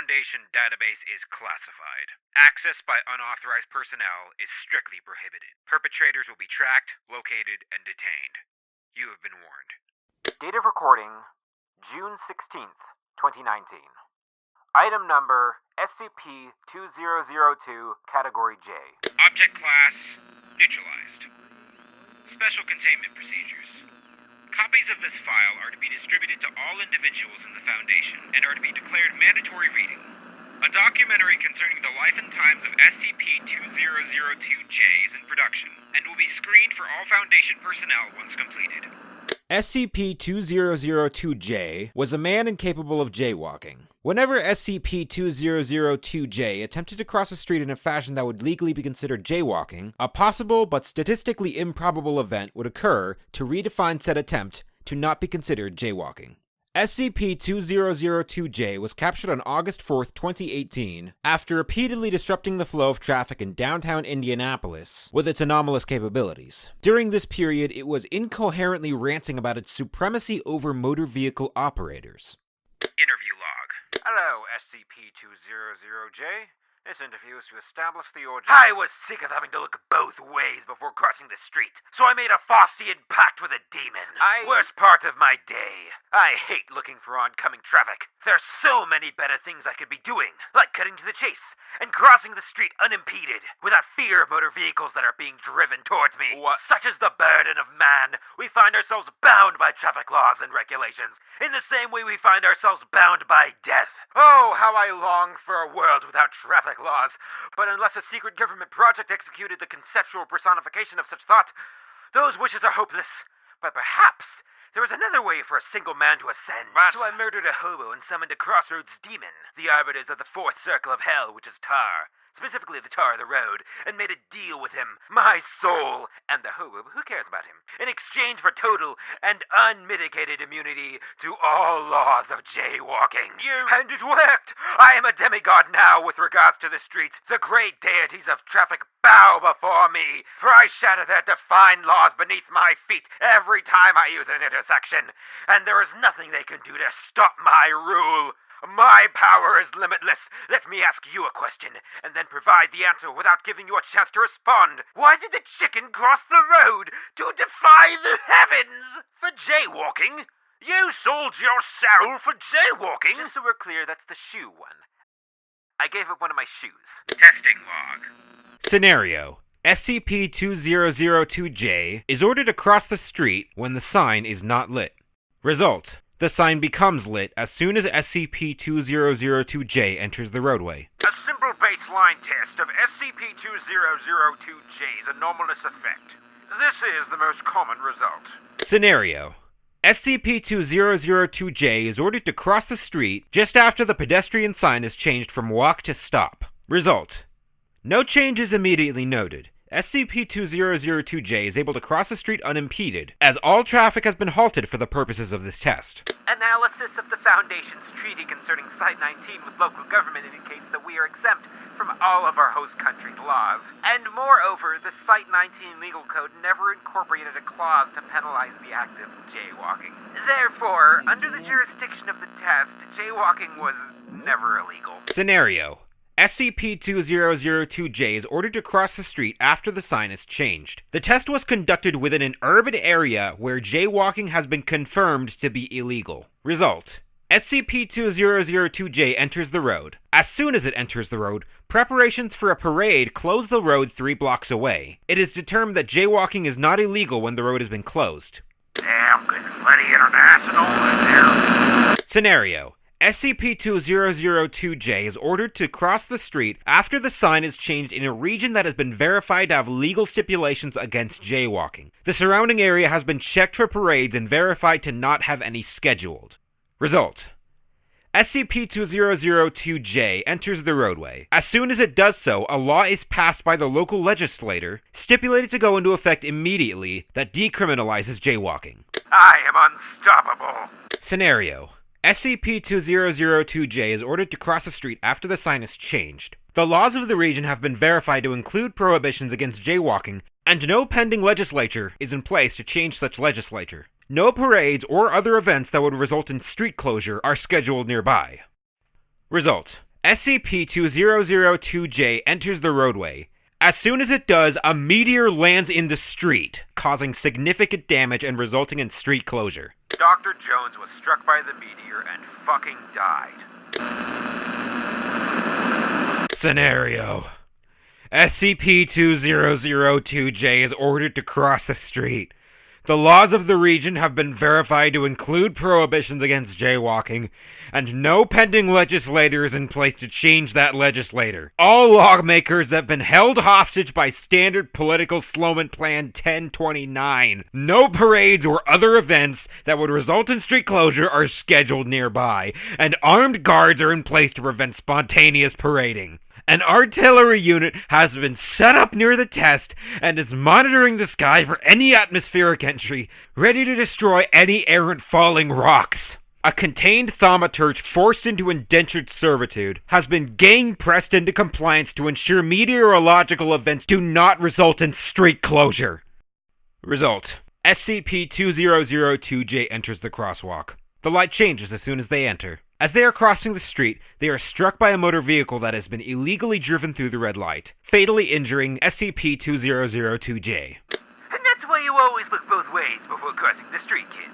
Foundation database is classified. Access by unauthorized personnel is strictly prohibited. Perpetrators will be tracked, located, and detained. You have been warned. Date of recording, June 16th, 2019. Item number, SCP-2002, Category J. Object class, neutralized. Special containment procedures. Copies of this file are to be distributed to all individuals in the Foundation and are to be declared mandatory reading. A documentary concerning the life and times of SCP-2002-J is in production and will be screened for all Foundation personnel once completed. SCP-2002-J was a man incapable of jaywalking. Whenever SCP-2002-J attempted to cross a street in a fashion that would legally be considered jaywalking, a possible but statistically improbable event would occur to redefine said attempt to not be considered jaywalking. SCP-2002-J was captured on August 4, 2018, after repeatedly disrupting the flow of traffic in downtown Indianapolis with its anomalous capabilities. During this period, it was incoherently ranting about its supremacy over motor vehicle operators. Interview log. Hello, SCP-200J. This interview is to establish the origin. I was sick of having to look both ways before crossing the street, so I made a Faustian pact with a demon. Worst part of my day. I hate looking for oncoming traffic. There's so many better things I could be doing, like cutting to the chase and crossing the street unimpeded, without fear of motor vehicles that are being driven towards me. Such is the burden of man. We find ourselves bound by traffic laws and regulations, in the same way we find ourselves bound by death. Oh, how I long for a world without traffic laws. But unless a secret government project executed the conceptual personification of such thought, those wishes are hopeless. But perhaps there is another way for a single man to ascend. So I murdered a hobo and summoned a crossroads demon, the arbiters of the fourth circle of hell, which is tar. Specifically the tar of the road, and made a deal with him, my soul, and the hobo, who cares about him, in exchange for total and unmitigated immunity to all laws of jaywalking. And it worked! I am a demigod now with regards to the streets. The great deities of traffic bow before me, for I shatter their defined laws beneath my feet every time I use an intersection, and there is nothing they can do to stop my rule. My power is limitless. Let me ask you a question, and then provide the answer without giving you a chance to respond. Why did the chicken cross the road to defy the heavens? For jaywalking? You sold your soul for jaywalking? Just so we're clear, that's the shoe one. I gave up one of my shoes. Testing log. Scenario: SCP-2002-J is ordered to cross the street when the sign is not lit. Result: the sign becomes lit as soon as SCP-2002-J enters the roadway. A simple baseline test of SCP-2002-J's anomalous effect. This is the most common result. Scenario: SCP-2002-J is ordered to cross the street just after the pedestrian sign is changed from walk to stop. Result: no changes immediately noted. SCP-2002-J is able to cross the street unimpeded, as all traffic has been halted for the purposes of this test. Analysis of the Foundation's treaty concerning Site-19 with local government indicates that we are exempt from all of our host country's laws. And moreover, the Site-19 legal code never incorporated a clause to penalize the act of jaywalking. Therefore, under the jurisdiction of the test, jaywalking was never illegal. Scenario: SCP-2002-J is ordered to cross the street after the sign is changed. The test was conducted within an urban area where jaywalking has been confirmed to be illegal. Result: SCP-2002-J enters the road. As soon as it enters the road, preparations for a parade close the road 3 blocks away. It is determined that jaywalking is not illegal when the road has been closed. Damn Confetti International is here. Scenario: SCP-2002-J is ordered to cross the street after the sign is changed in a region that has been verified to have legal stipulations against jaywalking. The surrounding area has been checked for parades and verified to not have any scheduled. Result: SCP-2002-J enters the roadway. As soon as it does so, a law is passed by the local legislator, stipulated to go into effect immediately, that decriminalizes jaywalking. I am unstoppable. Scenario: SCP-2002-J is ordered to cross the street after the sign is changed. The laws of the region have been verified to include prohibitions against jaywalking, and no pending legislature is in place to change such legislature. No parades or other events that would result in street closure are scheduled nearby. Result: SCP-2002-J enters the roadway. As soon as it does, a meteor lands in the street, causing significant damage and resulting in street closure. Dr. Jones was struck by the meteor and fucking died. Scenario: SCP-2002-J is ordered to cross the street. The laws of the region have been verified to include prohibitions against jaywalking, and no pending legislator is in place to change that legislator. All lawmakers have been held hostage by Standard Political Sloman Plan 1029. No parades or other events that would result in street closure are scheduled nearby, and armed guards are in place to prevent spontaneous parading. An artillery unit has been set up near the test and is monitoring the sky for any atmospheric entry, ready to destroy any errant falling rocks. A contained thaumaturge forced into indentured servitude has been gang-pressed into compliance to ensure meteorological events do not result in street closure. Result: SCP-2002-J enters the crosswalk. The light changes as soon as they enter. As they are crossing the street, they are struck by a motor vehicle that has been illegally driven through the red light, fatally injuring SCP-2002-J. And that's why you always look both ways before crossing the street, kid.